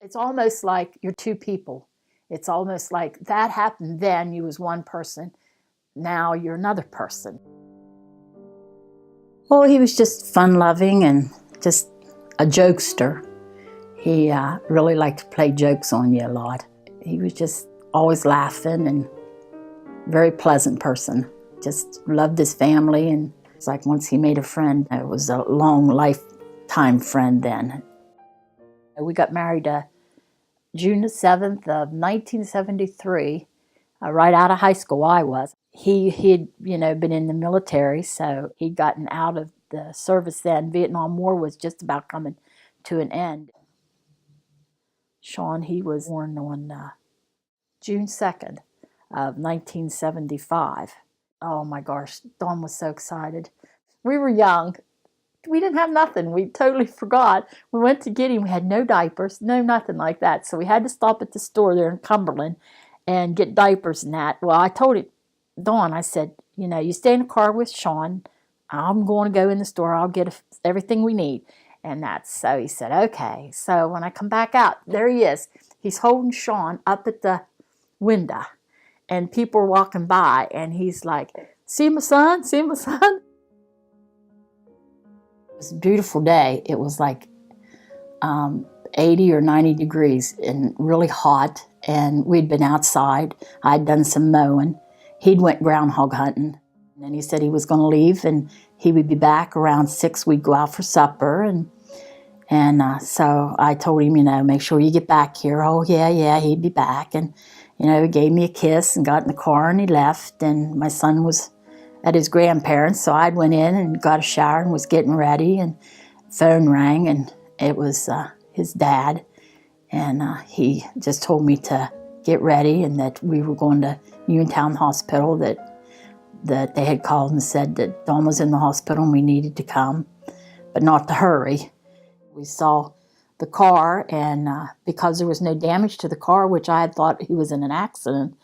It's almost like you're two people. It's almost like that happened then, you was one person. Now you're another person. Well, he was just fun-loving and just a jokester. He really liked to play jokes on you a lot. He was just always laughing and very pleasant person. Just loved his family, and it's like once he made a friend, it was a long lifetime friend then. We got married June the 7th of 1973, right out of high school I was. He'd been in the military, so he'd gotten out of the service then. Vietnam War was just about coming to an end. Sean, he was born on June 2nd of 1975. Oh my gosh, Dawn was so excited. We were young. We didn't have nothing. We totally forgot. We went to get him. We had no diapers, no nothing like that. So we had to stop at the store there in Cumberland and get diapers and that. Well, I told him, Dawn, I said, you stay in the car with Sean. I'm going to go in the store. I'll get everything we need. And that's so he said, okay. So when I come back out, there he is. He's holding Sean up at the window. And people are walking by. And he's like, see my son? See my son? It was a beautiful day. It was like 80 or 90 degrees and really hot. And we'd been outside. I'd done some mowing. He'd went groundhog hunting. And then he said he was going to leave and he would be back around 6. We'd go out for supper. And so I told him, make sure you get back here. Oh, yeah, he'd be back. And, he gave me a kiss and got in the car and he left. And my son was at his grandparents, so I went in and got a shower and was getting ready. And phone rang and it was his dad. And he just told me to get ready and that we were going to Uniontown Hospital, that they had called and said that Dawn was in the hospital and we needed to come, but not to hurry. We saw the car, and because there was no damage to the car, which I had thought he was in an accident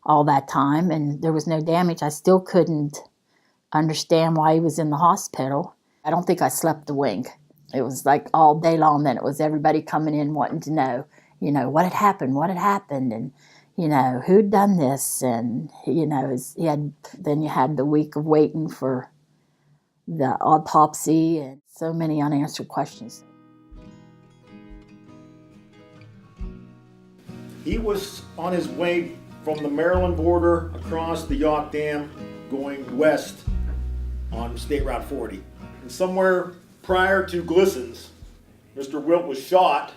all that time, and there was no damage, I still couldn't understand why he was in the hospital. I don't think I slept a wink. It was like all day long then. It was everybody coming in wanting to know, what had happened, and who'd done this, and then you had the week of waiting for the autopsy and so many unanswered questions. He was on his way from the Maryland border across the Yacht Dam going west on State Route 40. And somewhere prior to Glisson's, Mr. Wilt was shot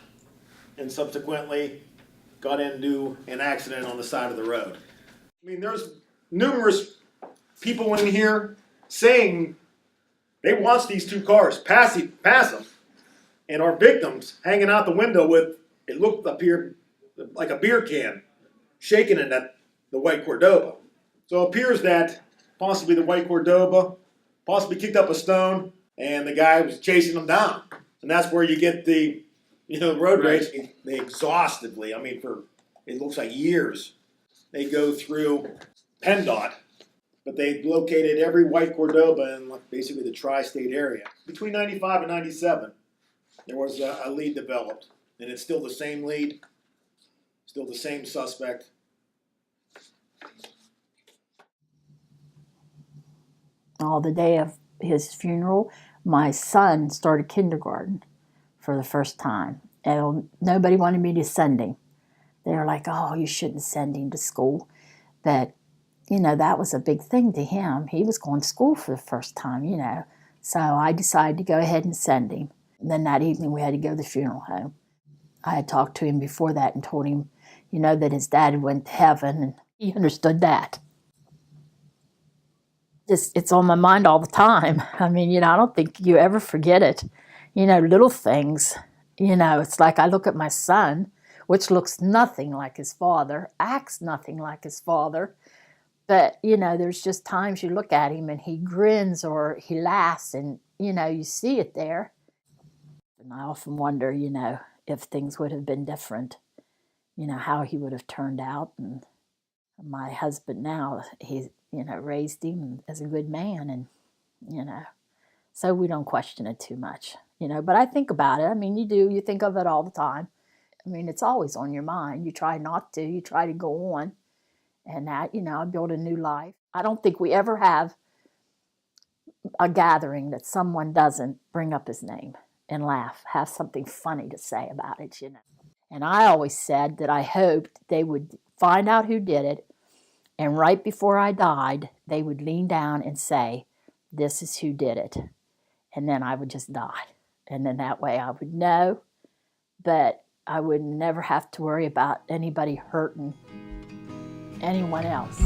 and subsequently got into an accident on the side of the road. I mean, there's numerous people in here saying they watched these two cars pass them, and our victims hanging out the window with, it looked up here like a beer can, shaking it at the white Cordoba. So it appears that possibly the white Cordoba possibly kicked up a stone and the guy was chasing them down. And that's where you get the road rage. They exhaustively, it looks like years, they go through PennDOT, but they located every white Cordoba in basically the tri-state area. Between 95 and 97, there was a lead developed, and it's still the same lead, still the same suspect. On the day of his funeral, my son started kindergarten for the first time. And nobody wanted me to send him. They were like, oh, you shouldn't send him to school. But, that was a big thing to him. He was going to school for the first time, So I decided to go ahead and send him. And then that evening we had to go to the funeral home. I had talked to him before that and told him, that his dad went to heaven, and he understood that. It's on my mind all the time. I don't think you ever forget it. Little things. It's like I look at my son, which looks nothing like his father, acts nothing like his father. But, there's just times you look at him and he grins or he laughs and, you see it there. And I often wonder, if things would have been different, how he would have turned out. And my husband now, he, raised him as a good man. And, so we don't question it too much, But I think about it. You do. You think of it all the time. I mean, it's always on your mind. You try not to, you try to go on, and that, build a new life. I don't think we ever have a gathering that someone doesn't bring up his name and laugh, have something funny to say about it. And I always said that I hoped they would find out who did it, and right before I died, they would lean down and say, "This is who did it." And then I would just die. And then that way I would know, but I would never have to worry about anybody hurting anyone else.